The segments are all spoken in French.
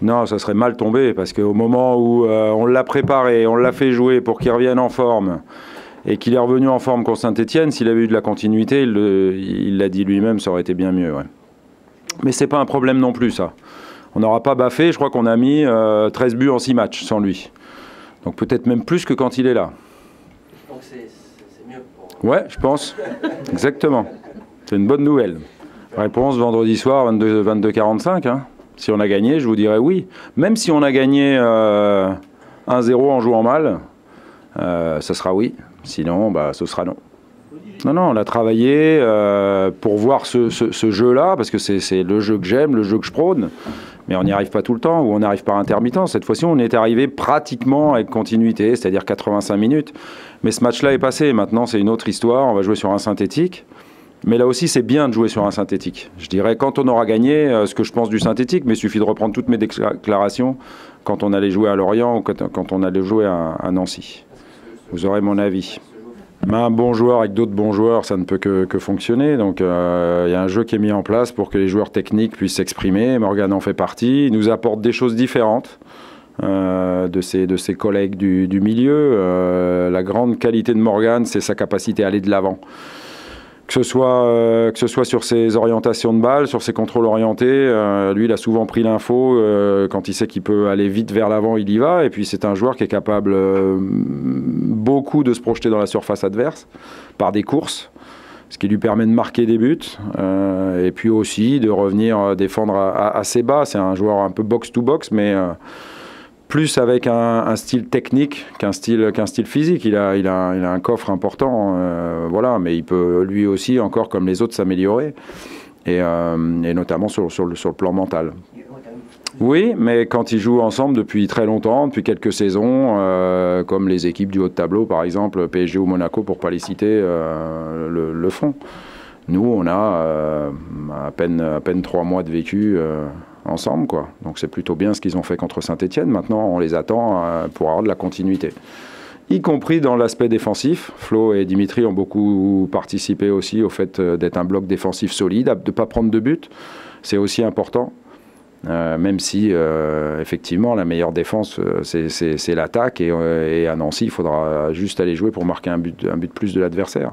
Non, ça serait mal tombé parce qu'au moment où on l'a préparé, on l'a fait jouer pour qu'il revienne en forme et qu'il est revenu en forme contre Saint-Etienne, s'il avait eu de la continuité, il l'a dit lui-même, ça aurait été bien mieux. Ouais. Mais c'est pas un problème non plus, ça. On n'aura pas baffé, je crois qu'on a mis 13 buts en 6 matchs sans lui. Donc peut-être même plus que quand il est là. Donc c'est mieux pour... Ouais, je pense. Exactement. C'est une bonne nouvelle. Réponse vendredi soir, 22h45. Hein. Si on a gagné, je vous dirais oui. Même si on a gagné 1-0 en jouant mal, ça sera oui. Sinon, bah, ce sera non. Non, non, on a travaillé pour voir ce jeu-là, parce que c'est le jeu que j'aime, le jeu que je prône. Mais on n'y arrive pas tout le temps, ou on arrive par intermittence. Cette fois-ci, on est arrivé pratiquement avec continuité, c'est-à-dire 85 minutes. Mais ce match-là est passé. Maintenant, c'est une autre histoire. On va jouer sur un synthétique. Mais là aussi, c'est bien de jouer sur un synthétique. Je dirais, quand on aura gagné, ce que je pense du synthétique, mais il suffit de reprendre toutes mes déclarations quand on allait jouer à Lorient ou quand on allait jouer à Nancy. Vous aurez mon avis. Mais un bon joueur avec d'autres bons joueurs, ça ne peut que fonctionner. Donc, il y a un jeu qui est mis en place pour que les joueurs techniques puissent s'exprimer. Morgan en fait partie. Il nous apporte des choses différentes de ses collègues du milieu. La grande qualité de Morgan, c'est sa capacité à aller de l'avant. Que ce soit sur ses orientations de balle, sur ses contrôles orientés, lui il a souvent pris l'info, quand il sait qu'il peut aller vite vers l'avant, il y va, et puis c'est un joueur qui est capable beaucoup de se projeter dans la surface adverse par des courses, ce qui lui permet de marquer des buts, et puis aussi de revenir défendre assez bas. C'est un joueur un peu box-to-box, mais plus avec un style technique qu'un style physique. Il a un coffre important, voilà, mais il peut lui aussi, encore comme les autres, s'améliorer, et notamment sur le plan mental. Oui, mais quand ils jouent ensemble depuis très longtemps, depuis quelques saisons, comme les équipes du haut de tableau, par exemple, PSG ou Monaco, pour ne pas les citer, le font. Nous, on a à peine 3 mois de vécu ensemble, quoi. Donc c'est plutôt bien ce qu'ils ont fait contre Saint-Etienne. Maintenant, on les attend pour avoir de la continuité, y compris dans l'aspect défensif. Flo et Dimitri ont beaucoup participé aussi au fait d'être un bloc défensif solide, de ne pas prendre de but. C'est aussi important, même si effectivement la meilleure défense c'est l'attaque, et à Nancy il faudra juste aller jouer pour marquer un but plus de l'adversaire.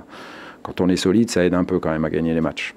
Quand on est solide, ça aide un peu quand même à gagner les matchs.